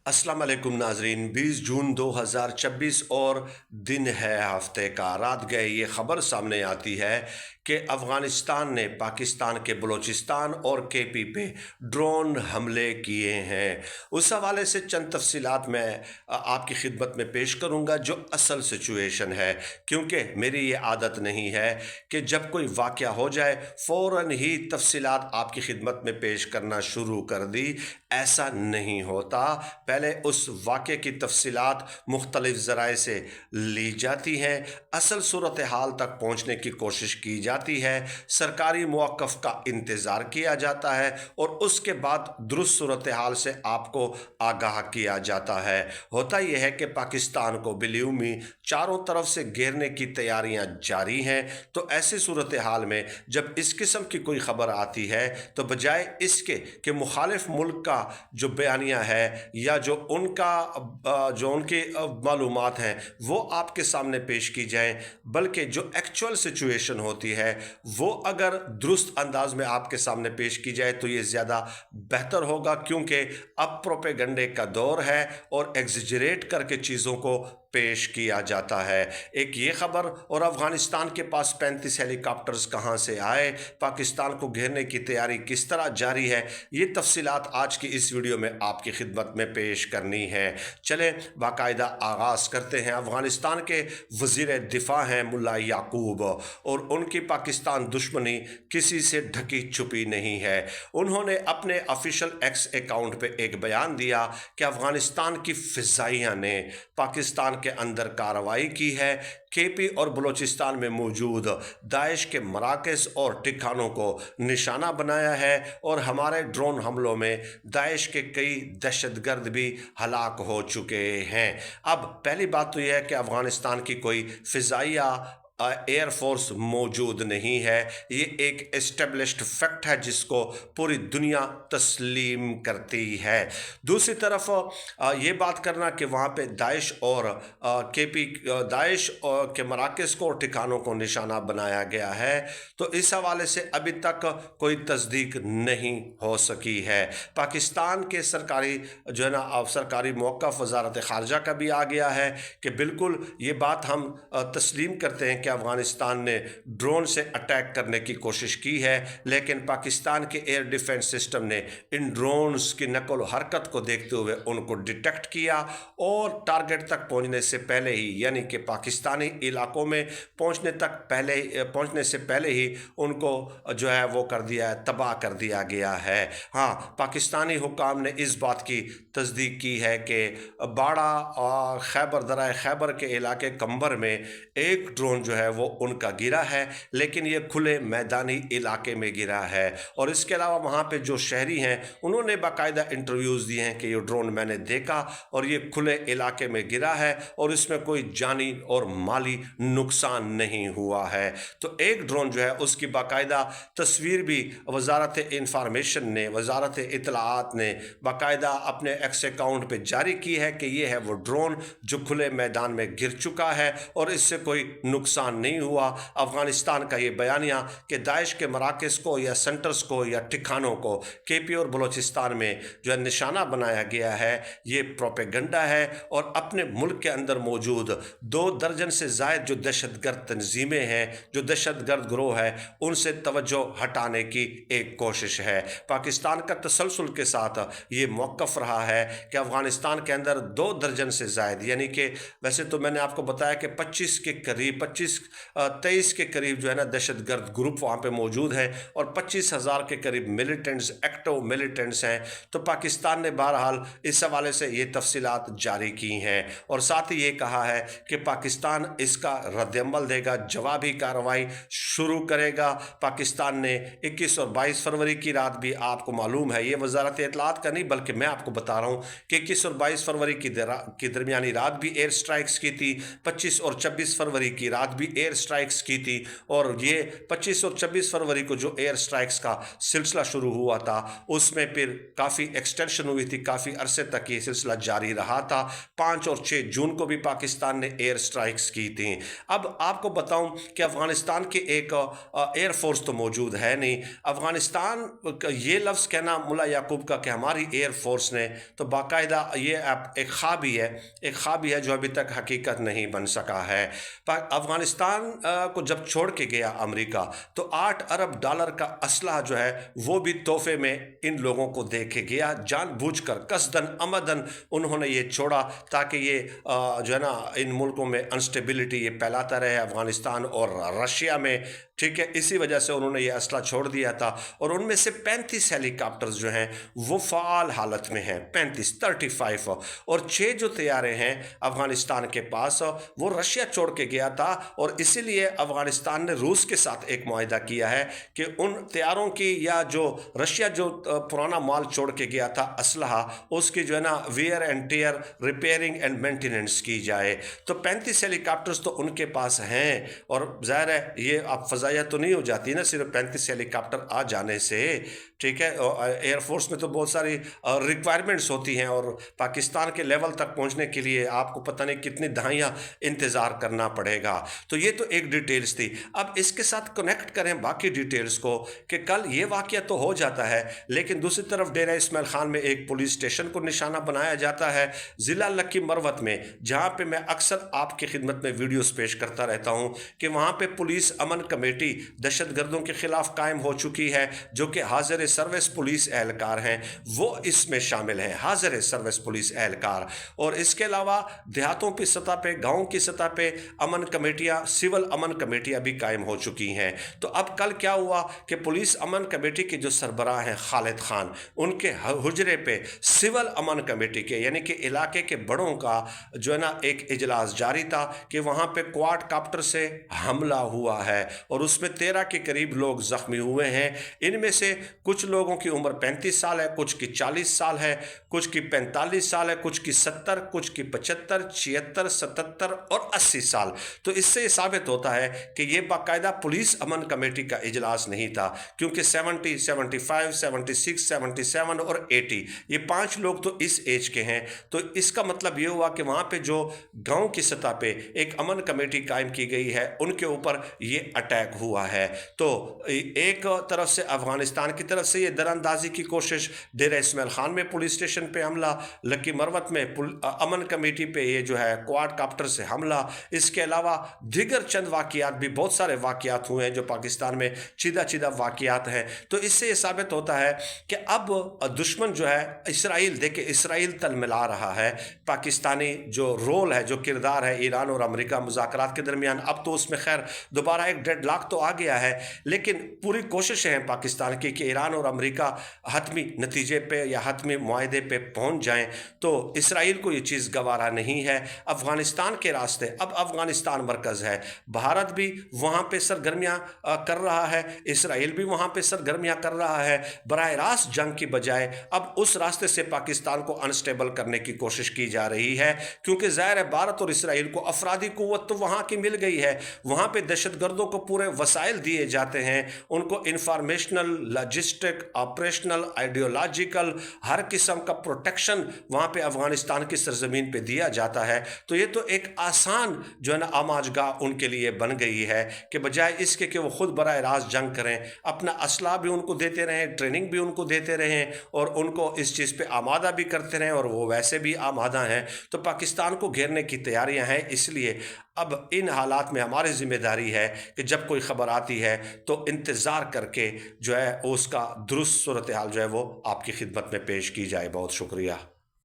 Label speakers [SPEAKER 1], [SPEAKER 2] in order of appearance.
[SPEAKER 1] अस्सलाम वालेकुम नाजरीन। 20 जून 2026 और दिन है हफ्ते का। रात गए ये खबर सामने आती है कि अफ़गानिस्तान ने पाकिस्तान के बलूचिस्तान और केपी पे ड्रोन हमले किए हैं। उस हवाले से चंद तफसीलात मैं आपकी खिदमत में पेश करूँगा जो असल सिचुएशन है, क्योंकि मेरी ये आदत नहीं है कि जब कोई वाक़या हो जाए फ़ौरन ही तफसीलात आपकी खिदमत में पेश करना शुरू कर दी। ऐसा नहीं होता। पहले उस वाक़े की तफसीलात मुख्तलिफ़ ज़राए से ली जाती हैं, असल सूरत हाल तक पहुँचने की कोशिश की जाती है, सरकारी मौक़िफ़ का इंतज़ार किया जाता है और उसके बाद दुरुस्त सूरत हाल से आपको आगाह किया जाता है। होता यह है कि पाकिस्तान को बिलूमी चारों तरफ से घेरने की तैयारियां जारी हैं, तो ऐसी सूरत हाल में जब इस किस्म की कोई ख़बर आती है तो बजाय इसके कि मुखालिफ मुल्क का जो बयानिया है या जो उनकी मालूमात हैं वो आपके सामने पेश की जाएं, बल्कि जो एक्चुअल सिचुएशन होती है वो अगर दुरुस्त अंदाज में आपके सामने पेश की जाए तो ये ज़्यादा बेहतर होगा, क्योंकि अब प्रोपेगंडे का दौर है और एग्जिजरेट करके चीज़ों को पेश किया जाता है। एक ये खबर, और अफ़गानिस्तान के पास 35 हेलीकॉप्टर्स कहाँ से आए, पाकिस्तान को घेरने की तैयारी किस तरह जारी है, ये तफसीलात आज की इस वीडियो में आपकी खिदमत में पेश करनी है। चलें बाकायदा आगाज़ करते हैं। अफ़गानिस्तान के वज़ीर दिफा हैं मुल्ला याकूब, और उनकी पाकिस्तान दुश्मनी किसी से ढकी छुपी नहीं है। उन्होंने अपने ऑफिशियल एक्स अकाउंट पे एक बयान दिया कि अफ़गानिस्तान की फ़िज़ाइयाँ ने पाकिस्तान के अंदर कार्रवाई की है, केपी और बलूचिस्तान में मौजूद दाइश के मराकज़ और ठिकानों को निशाना बनाया है, और हमारे ड्रोन हमलों में दाइश के कई दहशतगर्द भी हलाक हो चुके हैं। अब पहली बात तो यह है कि अफ़गानिस्तान की कोई फ़िज़ाइया एयरफोर्स मौजूद नहीं है। ये एक एस्टेब्लिश्ड फैक्ट है जिसको पूरी दुनिया तस्लीम करती है। दूसरी तरफ ये बात करना कि वहाँ पे दाइश और केपी दाइश और के मराकज़ को और ठिकानों को निशाना बनाया गया है, तो इस हवाले से अभी तक कोई तस्दीक नहीं हो सकी है। पाकिस्तान के सरकारी जो है ना सरकारी मौक़िफ़ वज़ारत ख़ारजा का भी आ गया है कि बिल्कुल ये बात हम तस्लीम करते हैं कि अफ़गानिस्तान ने ड्रोन से अटैक करने की कोशिश की है, लेकिन पाकिस्तान के एयर डिफेंस सिस्टम ने इन ड्रोन्स की नकल हरकत को देखते हुए उनको डिटेक्ट किया और टारगेट तक पहुंचने से पहले ही, यानी कि पाकिस्तानी इलाकों में पहुंचने से पहले ही उनको जो है वो कर दिया है, तबाह कर दिया गया है। हाँ, पाकिस्तानी हुकाम ने इस बात की तस्दीक की है कि बाड़ा और खैबर के इलाके कंबर में एक ड्रोन जो है वो उनका गिरा है, लेकिन ये खुले मैदानी इलाके में गिरा है। और इसके अलावा वहाँ पे जो शहरी हैं उन्होंने बाकायदा इंटरव्यूज़ दिए हैं कि ये ड्रोन मैंने देखा और ये खुले इलाके में गिरा है और इसमें कोई जानी और माली नुकसान नहीं हुआ है। तो एक ड्रोन जो है उसकी बाकायदा तस्वीर भी वजारत इंफॉर्मेशन ने, वजारत इतलाआत ने बाकायदा अपने एक्स अकाउंट पे जारी की है कि ये है वो ड्रोन जो खुले मैदान में गिर चुका है और इससे कोई नुकसान नहीं हुआ। अफ़गानिस्तान का ये बयानिया कि दाइश के मराकज़ को या सेंटर्स को या ठिकानों को केपी और बलूचिस्तान में जो है निशाना बनाया गया है, ये प्रोपेगंडा है और अपने मुल्क के अंदर मौजूद 2 दर्जन से ज़ायद जो दहशतगर्द तंजीमें हैं, जो दहशतगर्द ग्रोह है, उनसे तवज्जो हटाने की एक कोशिश है। पाकिस्तान का तसलसल के साथ ये मौक़िफ़ रहा है कि अफ़गानिस्तान के अंदर 2 दर्जन से ज़ायद, यानी कि वैसे तो मैंने आपको बताया कि 23 के करीब जो है ना दहशतगर्द ग्रुप वहाँ पे मौजूद हैं और 25,000 के करीब मिलिटेंट्स, एक्टिव मिलिटेंट्स हैं। तो पाकिस्तान ने बहरहाल इस हवाले से ये तफसीलात जारी की हैं और साथ ही ये कहा है कि पाकिस्तान इसका रद्दअमल देगा, जवाबी कार्रवाई शुरू करेगा। पाकिस्तान ने 21 और 22 फरवरी की रात भी, आपको मालूम है, ये वजारत इत्तलाआत का नहीं बल्कि मैं आपको बता रहा हूँ कि 21 और 22 फरवरी की दरमियानी रात भी एयर स्ट्राइक्स की थी, 25 और 26 फरवरी की रात भी एयर स्ट्राइक्स की थी, और ये 25 और 26 फरवरी को जो एयर स्ट्राइक्स का सिलसिला शुरू हुआ था उसमें फिर काफ़ी एक्सटेंशन हुई थी, काफ़ी अरसे तक ये सिलसिला जारी रहा था। 5 और 6 जून को भी पाकिस्तान ने एयर स्ट्राइक्स की थी। अब आपको बताऊं कि अफ़गानिस्तान की एक एयर फोर्स तो मौजूद है नहीं। अफ़गानिस्तान ये लफ्ज़ कहना मुल्ला याकूब का कि हमारी एयर फोर्स ने, तो बाकायदा ये एक ख्वाब ही है, एक ख्वाब ही है जो अभी तक हकीकत नहीं बन सका है। अफ़गानिस्तान को जब छोड़ के गया अमेरिका तो $8 अरब का असलहा जो है वो भी तोहफे में इन लोगों को दे के गया। जानबूझकर कसदन अमदन उन्होंने ये छोड़ा ताकि ये जो है ना इन मुल्कों में अनस्टेबिलिटी ये फैलाता रहे, अफ़गानिस्तान और रशिया में, ठीक है। इसी वजह से उन्होंने ये असला छोड़ दिया था। और उनमें से 35 हेलीकॉप्टर्स जो हैं वो फ़ाल हालत में हैं, 35 और 6 जो तैयारे हैं अफ़गानिस्तान के पास वो रशिया छोड़ के गया था। और इसीलिए अफ़गानिस्तान ने रूस के साथ एक मुआहदा किया है कि उन तैयारों की, या जो रशिया जो पुराना माल छोड़ के गया था असलहा, उसकी जो है ना wear and tear, repairing and maintenance की जाए। तो 35 हेलीकॉप्टर्स तो उनके पास हैं, और ज़ाहिर है ये आप फ़ज़ाइया तो नहीं हो जाती ना सिर्फ 35 हेलीकॉप्टर आ जाने से, ठीक है। एयरफोर्स में तो बहुत सारी रिक्वायरमेंट्स होती हैं, और पाकिस्तान के लेवल तक पहुंचने के लिए आपको पता नहीं कितनी दहाइयाँ इंतज़ार करना पड़ेगा। तो ये तो एक डिटेल्स थी। अब इसके साथ कनेक्ट करें बाकी डिटेल्स को कि कल ये वाक़या तो हो जाता है, लेकिन दूसरी तरफ डेरा इस्माइल खान में एक पुलिस स्टेशन को निशाना बनाया जाता है ज़िला लकी मरवत में, जहाँ पे मैं अक्सर आपकी खिदमत में वीडियोस पेश करता रहता हूँ कि वहाँ पे पुलिस अमन कमेटी दहशतगर्दों के खिलाफ कायम हो चुकी है, जो कि हाजिर सर्विस पुलिस एहलकार हैं वो इसमें शामिल हैं, हाजिर सर्विस पुलिस एहलकार। और इसके अलावा देहातों की सतह पे, गाँव की सतह पे अमन कमेटियाँ, सिविल अमन कमेटियाँ भी कायम हो चुकी हैं। तो अब कल क्या हुआ कि पुलिस अमन कमेटी के जो सरबराह हैं खालिद खान, उनके हुजरे पे सिविल अमन कमेटी के यानी कि इलाके के बड़ों का जो है ना एक इजलास जारी था कि वहाँ पे क्वाड काप्टर से हमला हुआ है, और उसमें 13 के करीब लोग ज़ख्मी हुए हैं। इनमें से कुछ लोगों की उम्र 35 साल है, कुछ की 40 साल है, कुछ की 45 साल है, कुछ की 70, कुछ की 75, 76, 77 और 80 साल। तो इससे ये साबित होता है कि ये बाकायदा पुलिस अमन कमेटी का इजलास नहीं था, क्योंकि 70, 75, 76, 77 और 80 ये 5 लोग तो इस एज के हैं। तो इसका मतलब ये हुआ कि वहाँ पे जो गांव की सतह पे एक अमन कमेटी कायम की गई है उनके ऊपर ये अटैक हुआ है। तो एक तरफ से अफगानिस्तान की तरफ से ये दरअंदाजी की कोशिश, डेरा इस्माइल खान में पुलिस स्टेशन पे हमला, लकी मरवत में अमन कमेटी पे ये जो है क्वाड काप्टर से हमला, इसके अलावा दिगर चंद वाक़ियात भी, बहुत सारे वाक़ियात हुए हैं जो पाकिस्तान में चीदा वाक़ियात हैं। तो इससे ये साबित होता है कि अब दुश्मन जो है इसराइल, देखिए इसराइल तलमिला रहा है। पाकिस्तानी जो रोल है, जो किरदार है ईरान और अमेरिका मुज़ाकरात के दरमियान, अब तो उसमें खैर दोबारा एक डेडलॉक तो आ गया है, लेकिन पूरी कोशिशें हैं पाकिस्तान की कि ईरान और अमेरिका हतमी नतीजे पे या हतमी मुआहदे पे पहुंच जाएं। तो इसराइल को ये चीज़ गवारा नहीं है। अफ़गानिस्तान के रास्ते, अब अफ़गानिस्तान मरकज़ है, भारत भी वहाँ पे सरगर्मियाँ कर रहा है, इसराइल भी वहाँ पे सरगर्मियाँ कर रहा है। बराह रास्त जंग की बजाय अब उस रास्ते से पाकिस्तान को अनस्टेबल करने की कोशिश की जा रही है, क्योंकि ज़ाहिर है भारत और इसराइल को अफरादी क़ुव्वत तो वहाँ की मिल गई है, वहाँ पे दहशतगर्दों को पूरे वसाइल दिए जाते हैं, उनको इंफॉर्मेशनल, लॉजिस्टिक, ऑपरेशनल, आइडियोलॉजिकल, हर किस्म का प्रोटेक्शन वहाँ पे अफ़गानिस्तान की सरजमीन पे दिया जाता है। तो ये तो एक आसान जो है ना आमाजगाह उनके लिए बन गई है कि बजाय इसके कि वो खुद बराह रास्त जंग करें, अपना असला भी उनको देते रहें, ट्रेनिंग भी उनको देते रहें और उनको इस चीज़ पे आमादा भी करते रहें, और वो वैसे भी आमादा हैं। तो पाकिस्तान को घेरने की तैयारियां हैं। इसलिए अब इन हालात में हमारी ज़िम्मेदारी है कि जब कोई ख़बर आती है तो इंतज़ार करके जो है उसका दुरुस्त सूरत हाल जो है वो आपकी खिदमत में पेश की जाए। बहुत शुक्रिया।